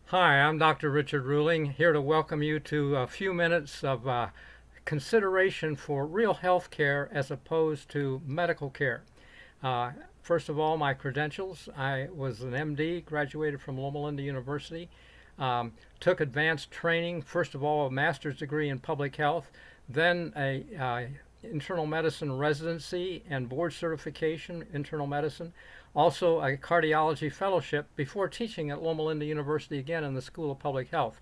Hi, I'm Dr. Richard Ruhling, here to welcome you to a few minutes of consideration for real health care as opposed to medical care. Uh, First of all, my credentials. I was an MD, graduated from Loma Linda University, took advanced training, first of all, a master's degree in public health, then a internal medicine residency and board certification, internal medicine, also a cardiology fellowship before teaching at Loma Linda University again in the School of Public Health.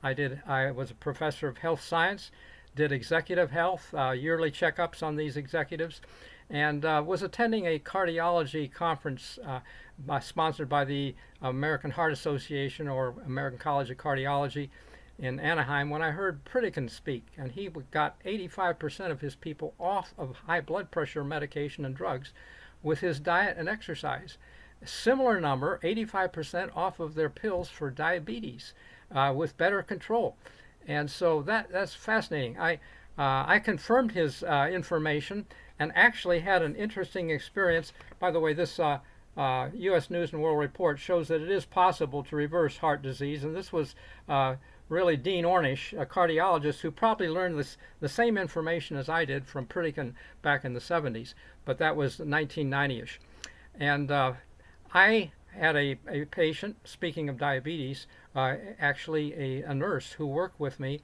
I was a professor of health science, did executive health, yearly checkups on these executives, and was attending a cardiology conference sponsored by the American Heart Association or American College of Cardiology in Anaheim when I heard Pritikin speak, and he got 85% of his people off of high blood pressure medication and drugs with his diet and exercise. Similar number, 85% off of their pills for diabetes with better control. And so that's fascinating. I confirmed his information and actually had an interesting experience. By the way, this U.S. News and World Report shows that it is possible to reverse heart disease, and this was really Dean Ornish, a cardiologist who probably learned the same information as I did from Pritikin back in the 70s, but that was 1990-ish. And I had a patient, speaking of diabetes, actually a nurse who worked with me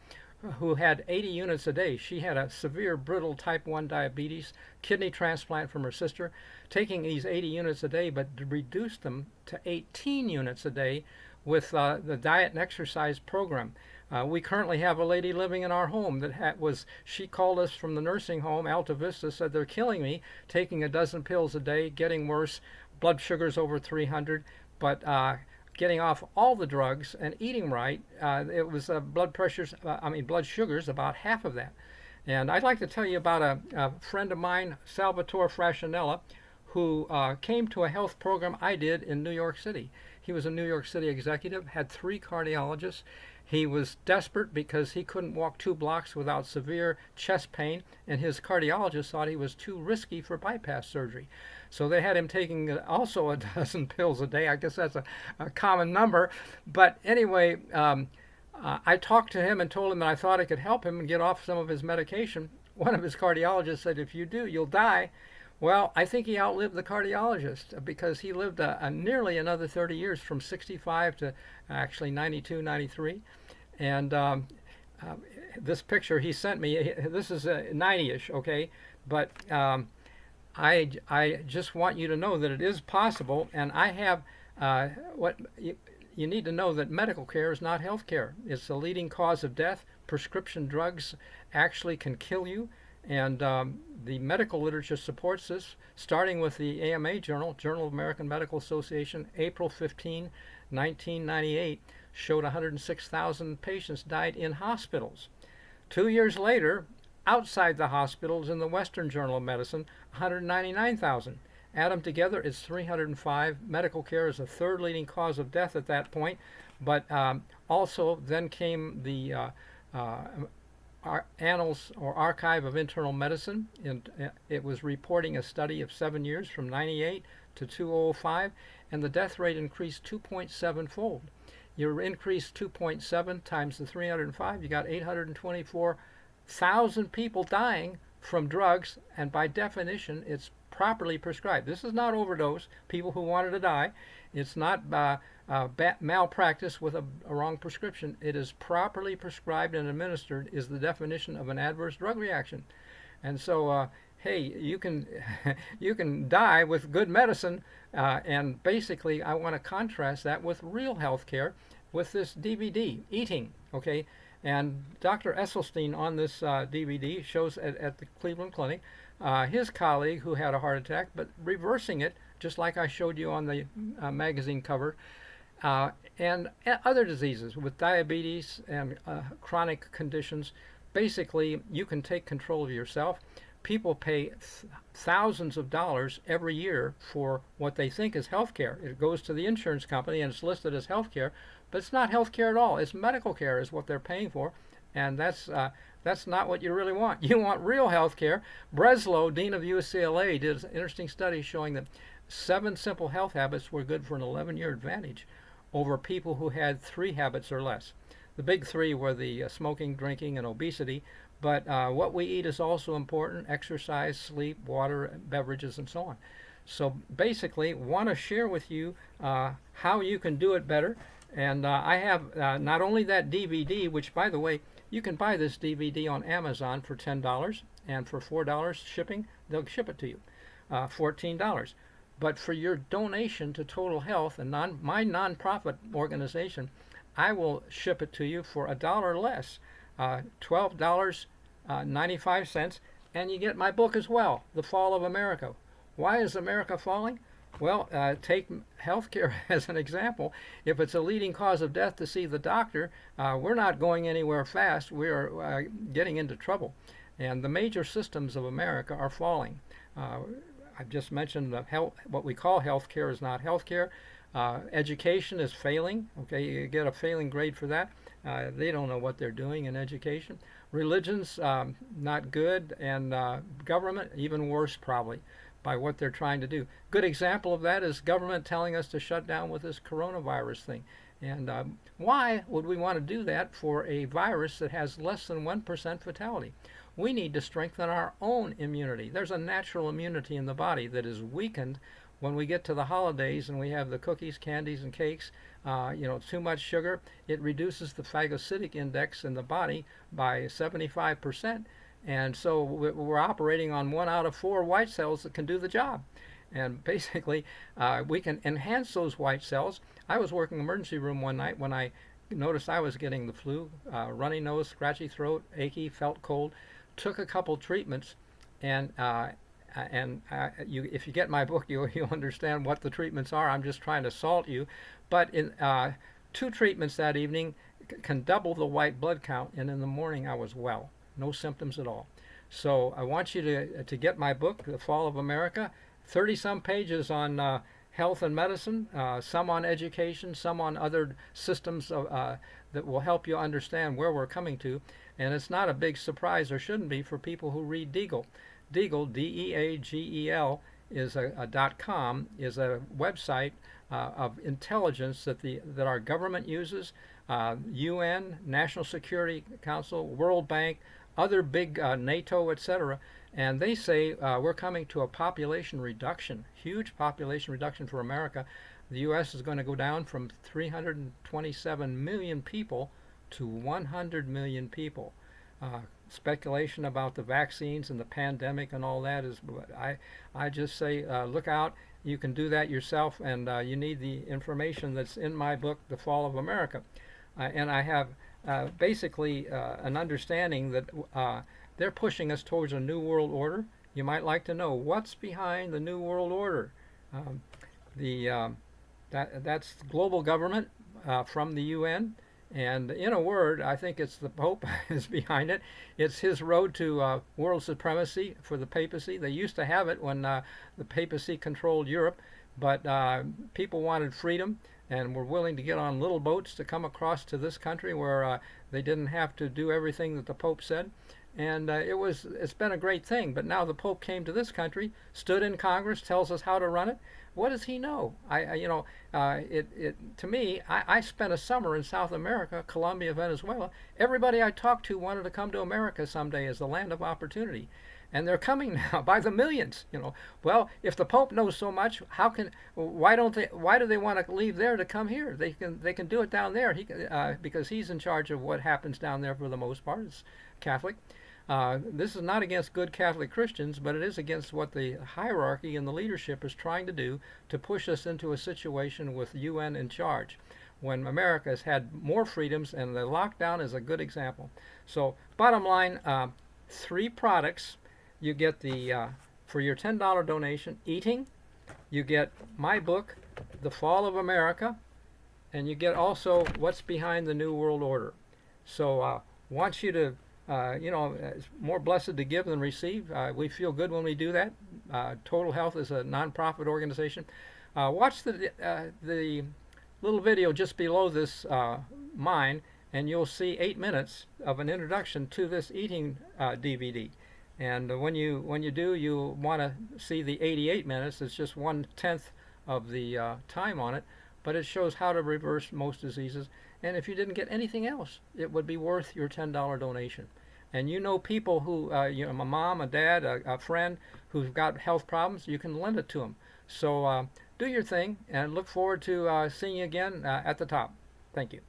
who had 80 units a day. She had a severe brittle type 1 diabetes, kidney transplant from her sister, taking these 80 units a day, but reduced them to 18 units a day with the diet and exercise program. We currently have a lady living in our home that she called us from the nursing home, Alta Vista, said they're killing me, taking a dozen pills a day, getting worse, blood sugars over 300, but getting off all the drugs and eating right. It was blood sugars, about half of that. And I'd like to tell you about a friend of mine, Salvatore Frascinella, who came to a health program I did in New York City. He was a New York City executive, had 3 cardiologists. He was desperate because he couldn't walk 2 blocks without severe chest pain, and his cardiologist thought he was too risky for bypass surgery. So they had him taking also a dozen pills a day. I guess that's a common number. But anyway, I talked to him and told him that I thought I could help him and get off some of his medication. One of his cardiologists said, "If you do, you'll die." Well, I think he outlived the cardiologist because he lived nearly another 30 years from 65 to actually 92, 93. And this picture he sent me, this is 90-ish, okay? But I just want you to know that it is possible, and I have what you need to know, that medical care is not health care. It's the leading cause of death. Prescription drugs actually can kill you, and the medical literature supports this, starting with the AMA Journal of American Medical Association, April 15, 1998, showed 106,000 patients died in hospitals. 2 years later, outside the hospitals in the Western Journal of Medicine, 199,000. Add them together, it's 305. Medical care is the 3rd leading cause of death at that point, but also then came the Annals or Archive of Internal Medicine, and it was reporting a study of 7 years from 98 to 2005, and the death rate increased 2.7-fold. You increase 2.7 times the 305, you got 824,000 people dying from drugs, and by definition, it's properly prescribed. This is not overdose, people who wanted to die. It's not malpractice with a wrong prescription. It is properly prescribed and administered is the definition of an adverse drug reaction. And so, hey, you can you can die with good medicine, and basically I want to contrast that with real health care with this DVD, Eating, okay? And Dr. Esselstyn on this DVD shows at the Cleveland Clinic his colleague who had a heart attack, but reversing it, just like I showed you on the magazine cover, and other diseases with diabetes and chronic conditions. Basically, you can take control of yourself. People pay thousands of dollars every year for what they think is health care. It goes to the insurance company and it's listed as health care, but it's not health care at all. It's medical care is what they're paying for, and that's not what you really want. You want real health care. Breslow, dean of UCLA, did an interesting study showing that 7 simple health habits were good for an 11-year advantage over people who had 3 habits or less. The big 3 were the smoking, drinking, and obesity, but what we eat is also important: exercise, sleep, water, beverages, and so on. So basically, want to share with you how you can do it better. And I have not only that DVD, which, by the way, you can buy this DVD on Amazon for $10, and for $4 shipping, they'll ship it to you. $14. But for your donation to Total Health, and my nonprofit organization, I will ship it to you for $1 less, $12.95, and you get my book as well, The Fall of America. Why is America falling? Well, take healthcare as an example. If it's a leading cause of death to see the doctor, we're not going anywhere fast. We are getting into trouble. And the major systems of America are falling. I've just mentioned that what we call healthcare is not healthcare. Education is failing. Okay, you get a failing grade for that. They don't know what they're doing in education. Religion's not good, and government even worse probably, by what they're trying to do. Good example of that is government telling us to shut down with this coronavirus thing. And why would we want to do that for a virus that has less than 1% fatality? We need to strengthen our own immunity. There's a natural immunity in the body that is weakened when we get to the holidays and we have the cookies, candies, and cakes. Too much sugar. It reduces the phagocytic index in the body by 75%. And so we're operating on 1 out of 4 white cells that can do the job. And basically, we can enhance those white cells. I was working in the emergency room one night when I noticed I was getting the flu, runny nose, scratchy throat, achy, felt cold. Took a couple treatments, and if you get my book, you'll understand what the treatments are. I'm just trying to salt you. But in 2 treatments that evening can double the white blood count, and in the morning I was well. No symptoms at all. So I want you to get my book, The Fall of America. 30-some pages on health and medicine, some on education, some on other systems that will help you understand where we're coming to. And it's not a big surprise, or shouldn't be, for people who read Deagle. Deagle, D-E-A-G-E-L, is a .com, is a website of intelligence that our government uses, UN, National Security Council, World Bank, other big NATO, etc. And they say we're coming to a population reduction, huge population reduction for America. The U.S. is going to go down from 327 million people to 100 million people. Speculation about the vaccines and the pandemic and all that is, I just say look out. You can do that yourself, and you need the information that's in my book, The Fall of America. And I have basically an understanding that they're pushing us towards a new world order. You might like to know what's behind the new world order. That's global government from the UN. And in a word, I think it's the Pope is behind it. It's his road to world supremacy for the papacy. They used to have it when the papacy controlled Europe, but people wanted freedom and were willing to get on little boats to come across to this country where they didn't have to do everything that the Pope said. And it's been a great thing. But now the Pope came to this country, stood in Congress, tells us how to run it. What does he know? To me, I spent a summer in South America, Colombia, Venezuela. Everybody I talked to wanted to come to America someday as the land of opportunity. And they're coming now by the millions. Well, if the Pope knows so much, why do they want to leave there to come here? They can do it down there. Because he's in charge of what happens down there for the most part. It's Catholic. This is not against good Catholic Christians, but it is against what the hierarchy and the leadership is trying to do to push us into a situation with UN in charge, when America has had more freedoms, and the lockdown is a good example. So bottom line, 3 products. You get for your $10 donation, eating. You get my book, The Fall of America, and you get also what's behind the New World Order. So want you to it's more blessed to give than receive. We feel good when we do that. Total Health is a nonprofit organization. Watch the little video just below this mine, and you'll see 8 minutes of an introduction to this eating DVD. And when you do, you'll want to see the 88 minutes. It's just 1/10 of the time on it. but it shows how to reverse most diseases. And if you didn't get anything else, it would be worth your $10 donation. And you know people who, a mom, a dad, a friend who's got health problems, you can lend it to them. So do your thing and look forward to seeing you again at the top. Thank you.